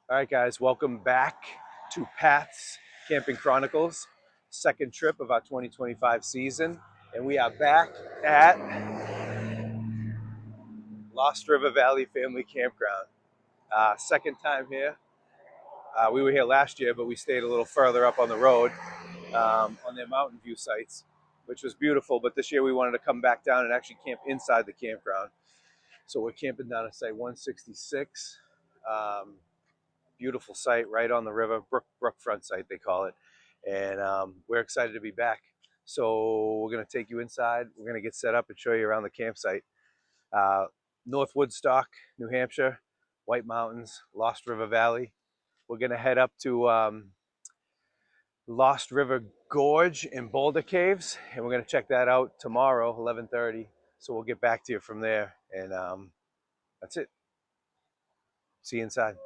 All right, guys, welcome back to Pat's Camping Chronicles, second trip of our 2025 season. And we are back at Lost River Valley Family Campground. Second time here. We were here last year, but we stayed a little further up on the road on their mountain view sites, which was beautiful. But this year we wanted to come back down and actually camp inside the campground. So we're camping down at site 166. Beautiful site right on the river, brookfront site they call it, and we're excited to be back. So we're going to take you inside. We're going to get set up and show you around the campsite. North Woodstock, New Hampshire, White Mountains, Lost River Valley. We're going to head up to Lost River Gorge and Boulder Caves, and we're going to check that out tomorrow, 11:30. So we'll get back to you from there, and that's it. See you inside.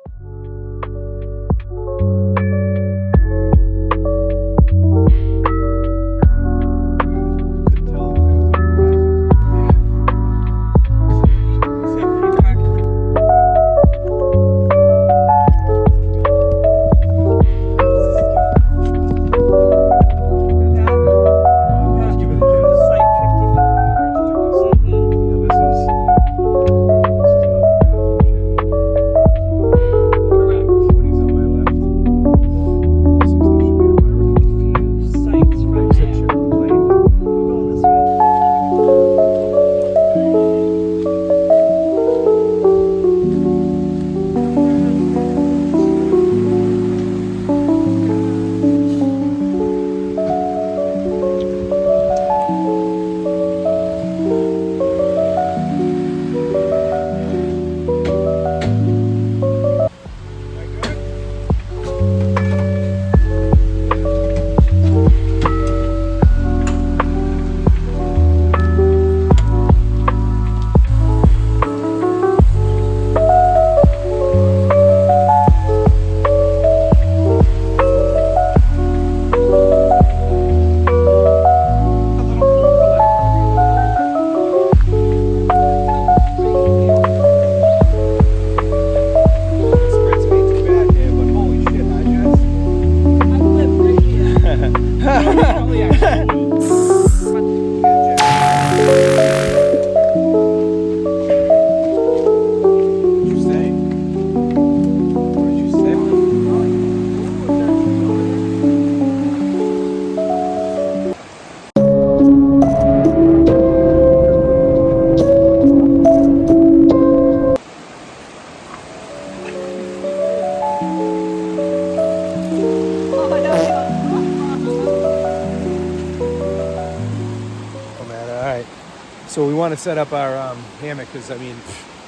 So we want to set up our hammock because, I mean,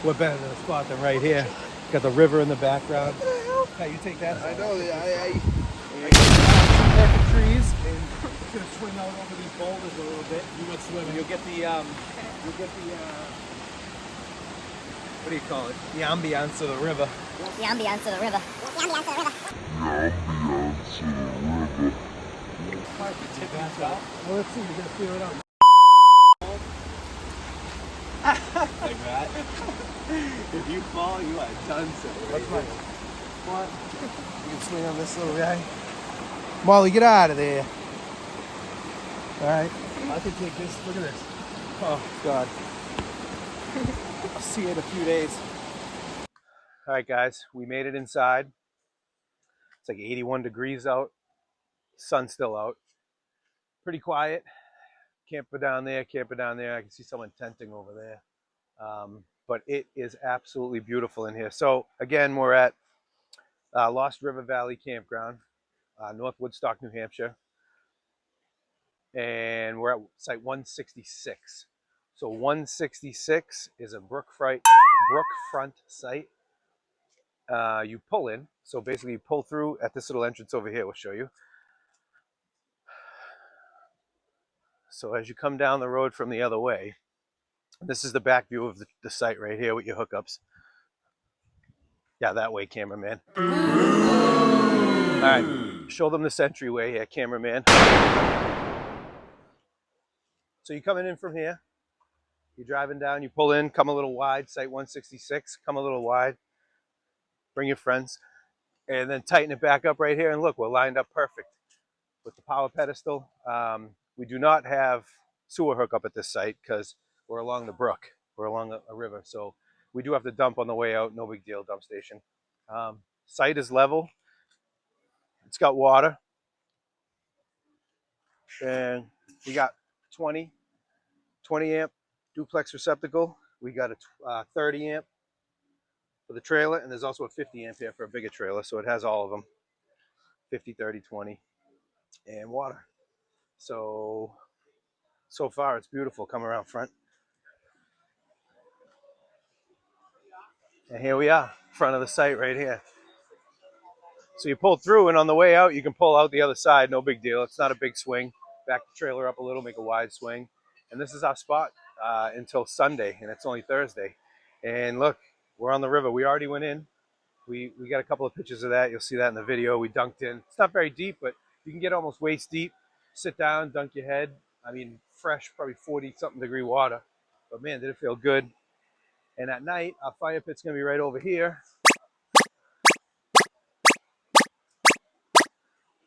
what better than a spot than right here? Got the river in the background. How you take that? I know. I perfect trees, and it's gonna swing out over these boulders a little bit. You went swimming. You'll get the what do you call it? The ambiance of the river. The ambiance of the river. The ambiance of the river. Well, let's see. We're gonna feel it out. Like that. If you fall, you are done. So What's mine? What? You can swing on this little guy. Molly, get out of there. All right. I can take this. Look at this. Oh, God. I'll see you in a few days. All right, guys. We made it inside. It's like 81 degrees out. Sun's still out. Pretty quiet. Camper down there. I can see someone tenting over there. But it is absolutely beautiful in here. So, again, we're at Lost River Valley Campground, North Woodstock, New Hampshire. And we're at site 166. So 166 is a brookfront site. You pull in. So basically you pull through at this little entrance over here. We'll show you. So as you come down the road from the other way, this is the back view of the site right here with your hookups. Yeah, that way, cameraman. All right, show them the entryway here, cameraman. So you're coming in from here. You're driving down, you pull in, come a little wide, site 166, come a little wide. Bring your friends. and then tighten it back up right here. And look, we're lined up perfect with the power pedestal. We do not have sewer hookup at this site because we're along the brook. We're along a river. So we do have to dump on the way out. No big deal, dump station. Site is level. It's got water. And we got 20 amp duplex receptacle. We got a 30 amp for the trailer. And there's also a 50 amp here for a bigger trailer. So it has all of them, 50, 30, 20, and water. So far it's beautiful. Come around front. And here we are, front of the site right here. So you pull through, and on the way out, you can pull out the other side. No big deal. It's not a big swing. Back the trailer up a little, make a wide swing. And this is our spot until Sunday, and it's only Thursday. And look, we're on the river. We already went in. We got a couple of pictures of that. You'll see that in the video. We dunked in. It's not very deep, but you can get almost waist deep. Sit down, dunk your head. I mean, fresh, probably 40-something degree water. But man, did it feel good. And at night, our fire pit's going to be right over here.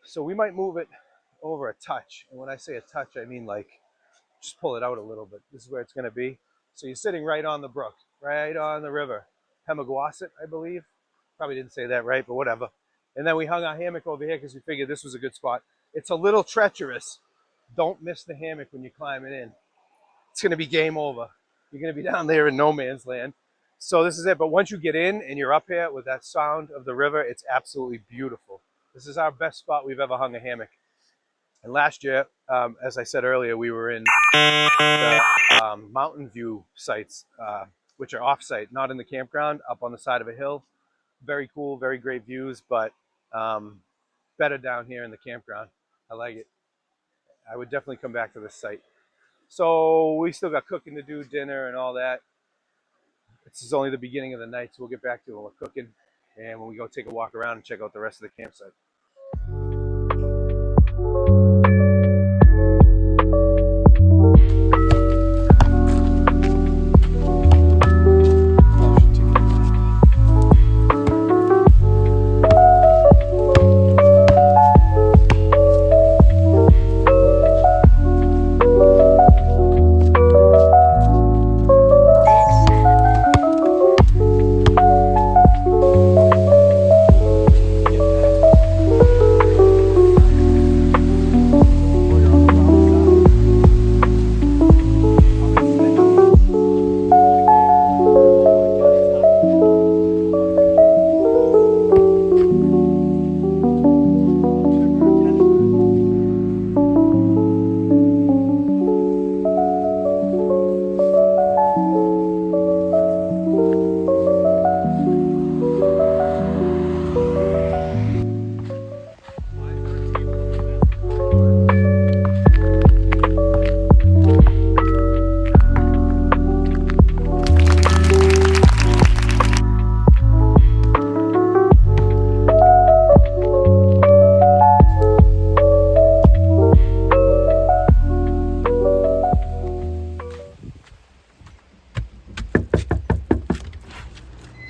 So we might move it over a touch. And when I say a touch, I mean like just pull it out a little bit. This is where it's going to be. So you're sitting right on the brook, right on the river. Hemagwasset, I believe. Probably didn't say that right, but whatever. And then we hung our hammock over here because we figured this was a good spot. It's a little treacherous. Don't miss the hammock when you're climbing in. It's going to be game over. You're going to be down there in no man's land. So this is it. But once you get in and you're up here with that sound of the river, it's absolutely beautiful. This is our best spot we've ever hung a hammock. And last year, as I said earlier, we were in the mountain view sites, which are off-site, not in the campground, up on the side of a hill. Very cool, very great views, but better down here in the campground. I like it. I would definitely come back to this site. So we still got cooking to do, dinner and all that. This is only the beginning of the night, so we'll get back to it when we're cooking. And when we go take a walk around and check out the rest of the campsite.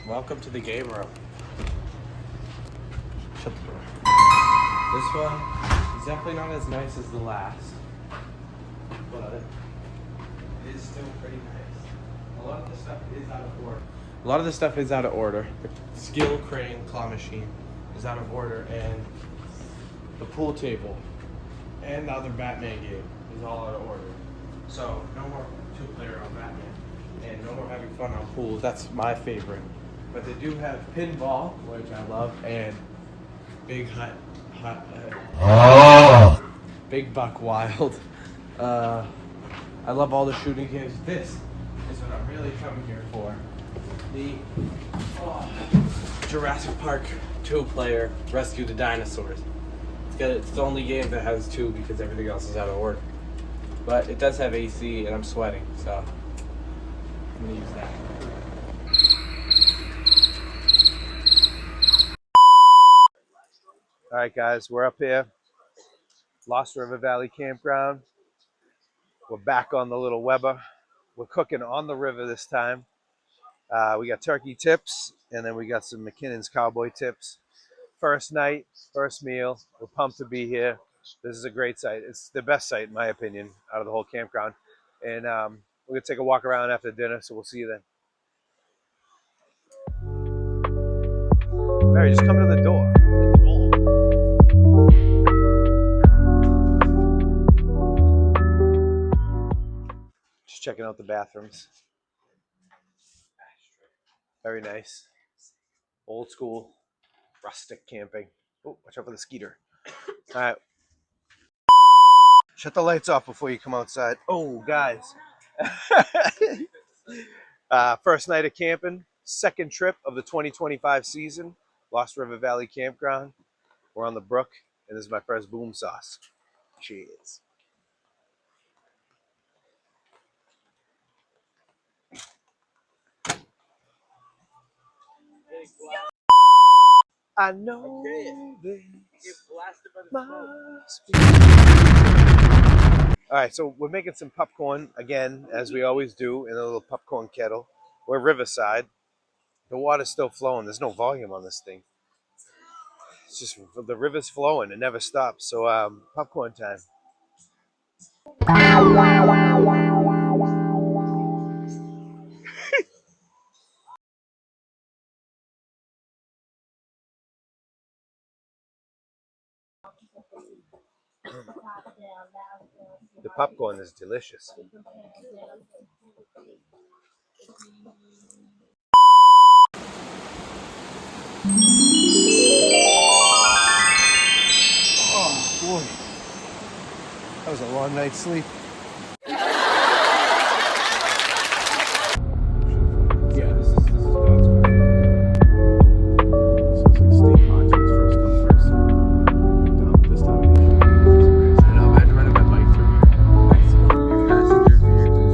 Welcome to the game room. Shut the door. This one is definitely not as nice as the last, but it is still pretty nice. A lot of the stuff is out of order. The skill crane claw machine is out of order, and the pool table and the other Batman game is all out of order. So no more two-player on Batman, and no more having fun on pools. That's my favorite. But they do have pinball, which I love, and big big buck wild. I love all the shooting games. This is what I'm really coming here for. The Jurassic Park 2-player Rescue the Dinosaurs. It's the only game that has 2 because everything else is out of order. But it does have AC, and I'm sweating, so I'm gonna use that. All right, guys, we're up here. Lost River Valley Campground. We're back on the little Weber. We're cooking on the river this time. We got turkey tips, and then we got some McKinnon's cowboy tips. First night, first meal. We're pumped to be here. This is a great site. It's the best site, in my opinion, out of the whole campground. And we're going to take a walk around after dinner, so we'll see you then. Mary, just come to the door. Just checking out the bathrooms. Very nice. Old school, rustic camping. Oh, watch out for the skeeter. All right. Shut the lights off before you come outside. Oh, guys. First night of camping, second trip of the 2025 season. Lost River Valley Campground. We're on the brook, and this is my first boom sauce. Cheers. I know this must be. All right, so we're making some popcorn again, as we always do, in a little popcorn kettle. We're riverside. The water's still flowing. There's no volume on this thing. It's just the river's flowing. It never stops. So popcorn time. The popcorn is delicious. Oh boy, that was a long night's sleep. Yeah, this is God's way. This is like state contracts, first come, first served. This time of the year. I know, I had to ride my bike through here. Your passenger vehicles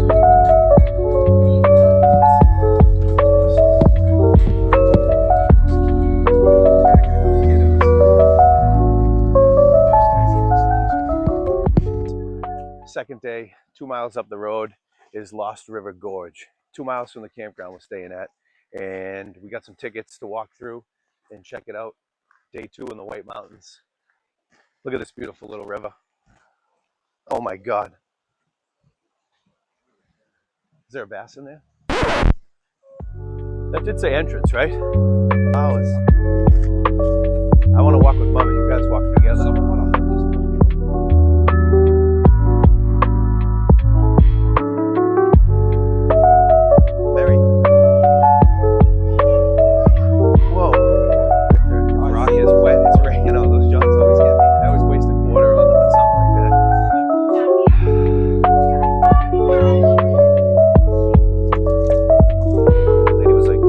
Second day, 2 miles up the road is Lost River Gorge. 2 miles from the campground we're staying at. And we got some tickets to walk through and check it out. Day 2 in the White Mountains. Look at this beautiful little river. Oh my God. Is there a bass in there? That did say entrance, right? Flowers. I want to walk with Mom and you guys walk together. Someone want to hold this? Mary. Whoa. The rock is wet. It's raining. Oh, those Johns always get me. I always waste a quarter on them or something like that. The lady was like,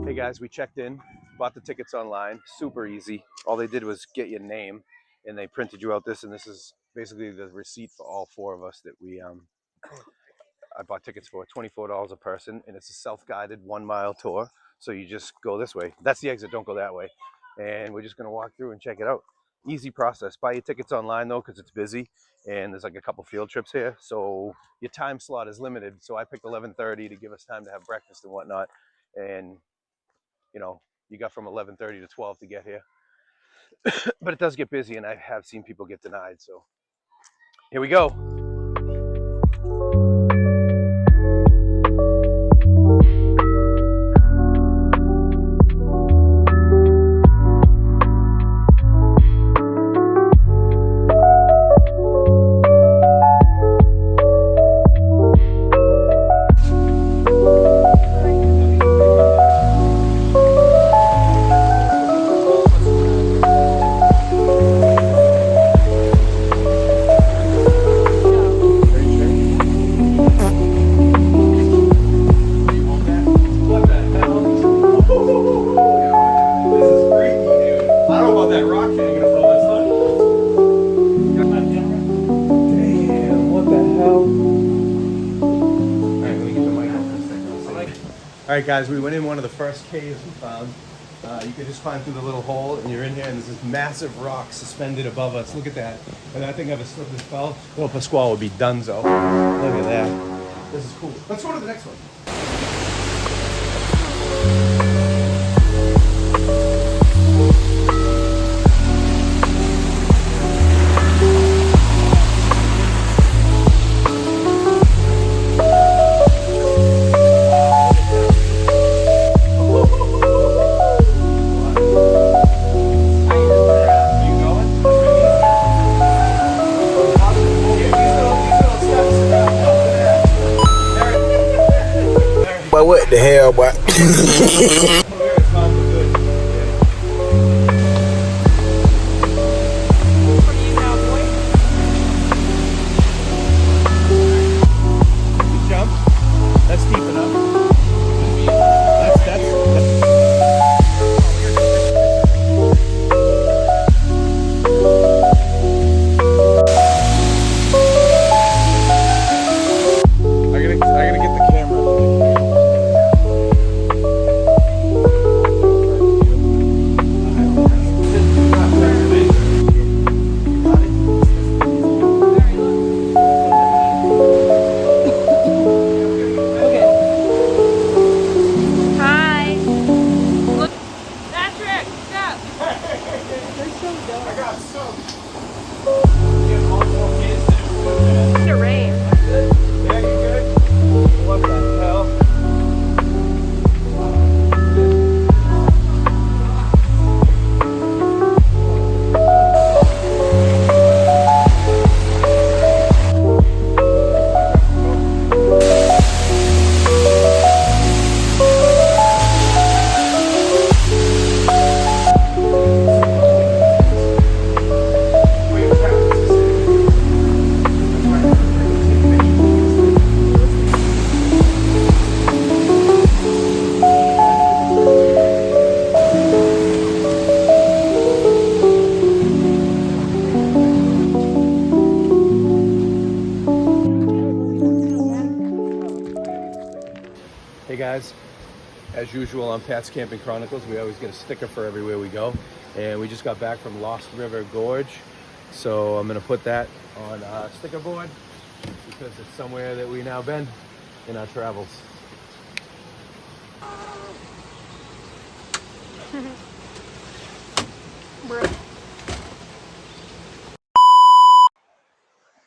hey guys, we checked in, bought the tickets online, super easy. All they did was get your name and they printed you out this, and this is basically the receipt for all 4 of us that I bought tickets for. $24 a person, and it's a self-guided 1 mile tour. So you just go this way. That's the exit, don't go that way. And we're just gonna walk through and check it out. Easy process. Buy your tickets online though, because it's busy and there's like a couple field trips here. So your time slot is limited. So I picked 11:30 to give us time to have breakfast and whatnot. And you know, you got from 11:30 to 12 to get here. But it does get busy, and I have seen people get denied. So here we go. All right, guys, we went in one of the first caves we found. You can just climb through the little hole, and you're in here, and there's this massive rock suspended above us. Look at that. And I think if I slipped and fell, little Pasquale would be donezo. Look at that. This is cool. Let's go to the next one. well, boy. Jump. That's deep enough. That's I gotta get the camera. Hi. Look, Patrick, stop. I got soaked. It's a rain. Yeah, you good? What the hell? Hey guys, as usual on Pat's Camping Chronicles, we always get a sticker for everywhere we go. And we just got back from Lost River Gorge. So I'm gonna put that on our sticker board because it's somewhere that we now been in our travels.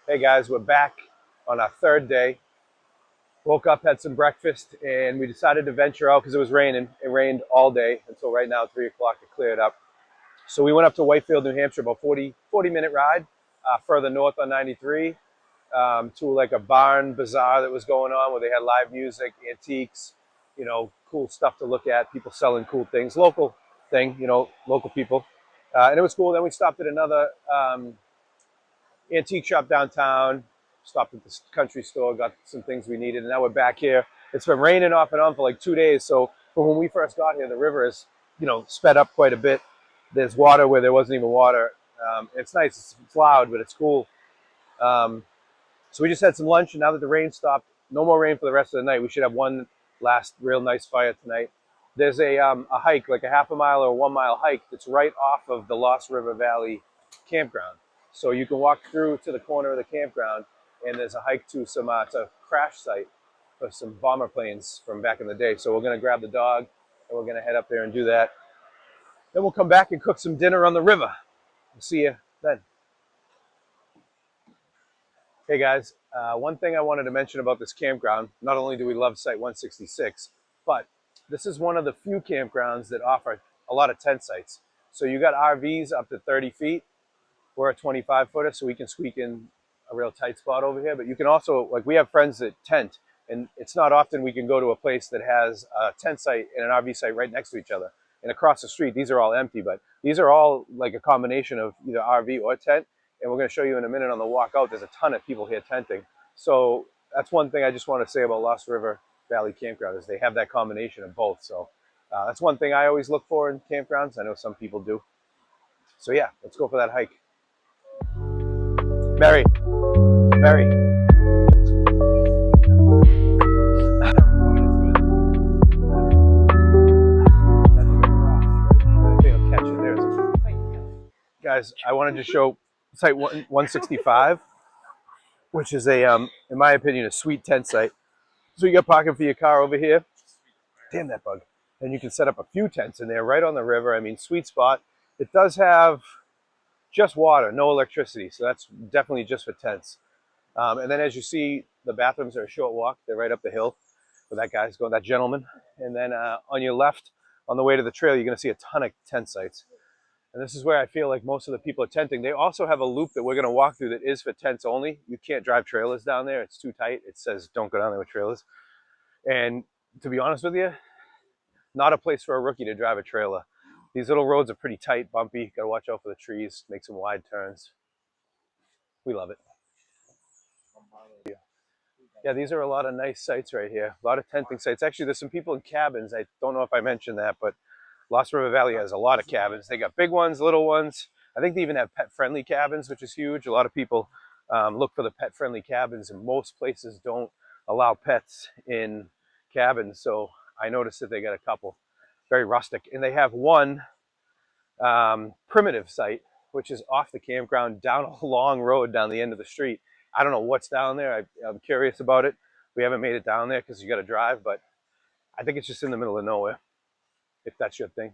Hey guys, we're back on our third day. Woke up, had some breakfast, and we decided to venture out because it was raining. It rained all day until right now, 3 o'clock, it cleared up. So we went up to Whitefield, New Hampshire, about 40-minute ride further north on 93 to like a barn bazaar that was going on where they had live music, antiques, you know, cool stuff to look at, people selling cool things, local thing, you know, local people. And it was cool. Then we stopped at another antique shop downtown, stopped at this country store, got some things we needed, and now we're back here. It's been raining off and on for like 2 days, so from when we first got here, the river is, you know, sped up quite a bit. There's water where there wasn't even water. It's nice, it's loud, but it's cool. So we just had some lunch, and now that the rain stopped, no more rain for the rest of the night. We should have one last real nice fire tonight. There's a hike, like a half a mile or a 1 mile hike that's right off of the Lost River Valley campground. So you can walk through to the corner of the campground, and there's a hike to some, it's a crash site for some bomber planes from back in the day. So we're gonna grab the dog, and we're gonna head up there and do that. Then we'll come back and cook some dinner on the river. We'll see you then. Hey guys, one thing I wanted to mention about this campground, not only do we love Site 166, but this is one of the few campgrounds that offer a lot of tent sites. So you got RVs up to 30 feet. We're a 25 footer, so we can squeak in a real tight spot over here. But you can also, like, we have friends that tent, and it's not often we can go to a place that has a tent site and an RV site right next to each other. And across the street, these are all empty, but these are all like a combination of either RV or tent. And we're going to show you in a minute on the walk out. There's a ton of people here tenting. So that's one thing I just want to say about Lost River Valley Campground is they have that combination of both. So that's one thing I always look for in campgrounds. I know some people do. So yeah, let's go for that hike. Mary. Mary. Guys, I wanted to show Site 165, which is a, in my opinion, a sweet tent site. So you got parking for your car over here. Damn that bug. And you can set up a few tents in there right on the river. I mean, sweet spot. It does have just water, no electricity. So that's definitely just for tents. And then as you see, the bathrooms are a short walk. They're right up the hill where that guy's going, that gentleman. And then on your left, on the way to the trail, you're going to see a ton of tent sites. And this is where I feel like most of the people are tenting. They also have a loop that we're going to walk through that is for tents only. You can't drive trailers down there. It's too tight. It says don't go down there with trailers. And to be honest with you, Not a place for a rookie to drive a trailer. These little roads are pretty tight, bumpy. Got to watch out for the trees, make some wide turns. We love it. Yeah, these are a lot of nice sites right here. A lot of tenting sites. Actually, there's some people in cabins. I don't know if I mentioned that, but Lost River Valley has a lot of cabins. They got big ones, little ones. I think they even have pet-friendly cabins, which is huge. A lot of people look for the pet-friendly cabins, and most places don't allow pets in cabins. So I noticed that they got a couple. Very rustic. And they have one primitive site, which is off the campground down a long road down the end of the street. I don't know what's down there. I'm curious about it. We haven't made it down there because you got to drive, but I think it's just in the middle of nowhere, if that's your thing.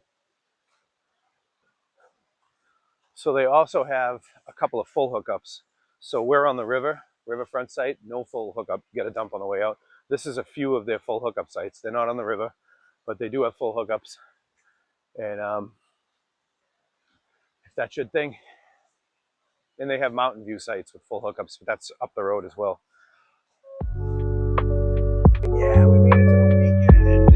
So they also have a couple of full hookups. So we're on the riverfront site, no full hookup. You got to dump on the way out. This is a few of their full hookup sites. They're not on the river, but they do have full hookups. And if that's your thing. And they have mountain view sites with full hookups, but that's up the road as well. Yeah, we made it to the weekend.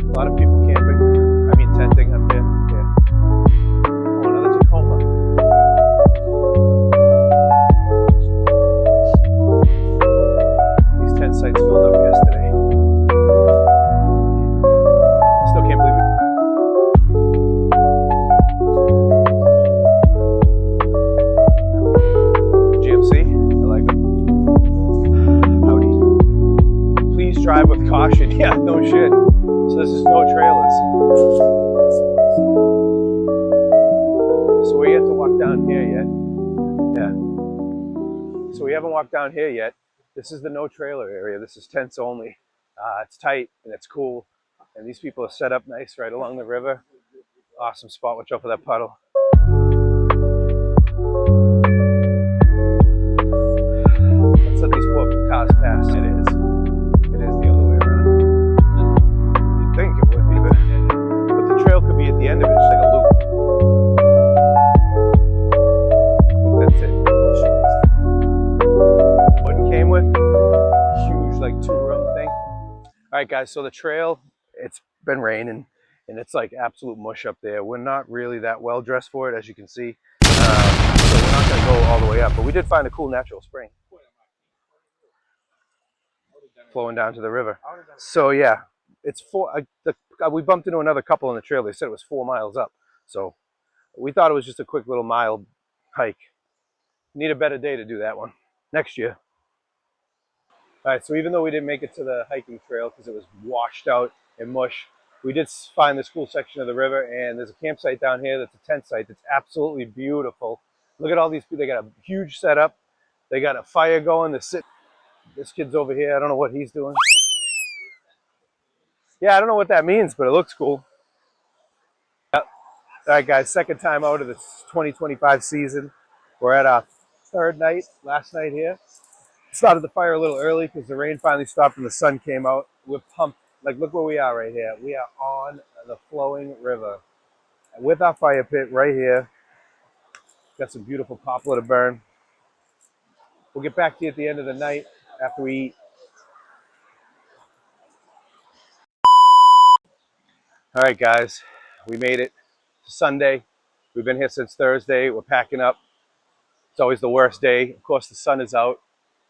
A lot of people camping. I mean tenting up there. Yeah. Oh, another Tacoma. These tent sites filled up yesterday. Still can't believe it. Drive with caution. Yeah, no shit. So this is no trailers. So we have to walk down here yet. Yeah. So we haven't walked down here yet. This is the no trailer area. This is tents only. It's tight and it's cool. And these people are set up nice right along the river. Awesome spot. Watch out for that puddle. Let's let these poor cars pass. It is. At the end of it, it's like a loop. I think that's it. What it came with, huge like 2-room thing. All right, guys. So the trail, it's been raining, and it's like absolute mush up there. We're not really that well dressed for it, as you can see. So we're not gonna go all the way up, but we did find a cool natural spring flowing down to the river. So yeah, it's we bumped into another couple on the trail. They said it was 4 miles up. So we thought it was just a quick little mile hike. Need a better day to do that one next year. All right, so even though we didn't make it to the hiking trail because it was washed out in mush, we did find this cool section of the river, and there's a campsite down here that's a tent site that's absolutely beautiful. Look at all these people. They got a huge setup. They got a fire going. This kid's over here. I don't know what he's doing. Yeah, I don't know what that means, but it looks cool. Yep. All right, guys, second time out of the 2025 season. We're at our third night, last night here. Started the fire a little early because the rain finally stopped and the sun came out. We're pumped. Like, look where we are right here. We are on the flowing river with our fire pit right here. Got some beautiful poplar to burn. We'll get back to you at the end of the night after we eat. All right, guys, we made it to Sunday. We've been here since Thursday. We're packing up. It's always the worst day. Of course, the sun is out.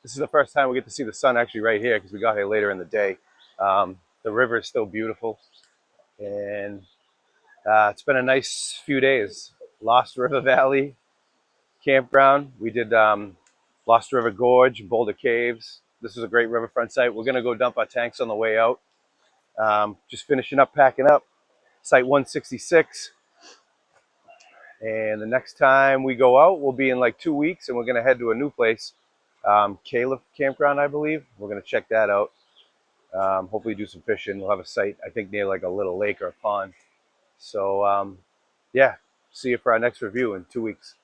This is the first time we get to see the sun actually right here because we got here later in the day. The river is still beautiful. And it's been a nice few days. Lost River Valley, Campground. We did Lost River Gorge, Boulder Caves. This is a great riverfront site. We're going to go dump our tanks on the way out. Just finishing up, packing up. Site 166. And the next time we go out, we'll be in like 2 weeks, and we're going to head to a new place, Caleb Campground, I believe. We're going to check that out. Hopefully do some fishing. We'll have a site, I think, near like a little lake or a pond. So, yeah, see you for our next review in 2 weeks.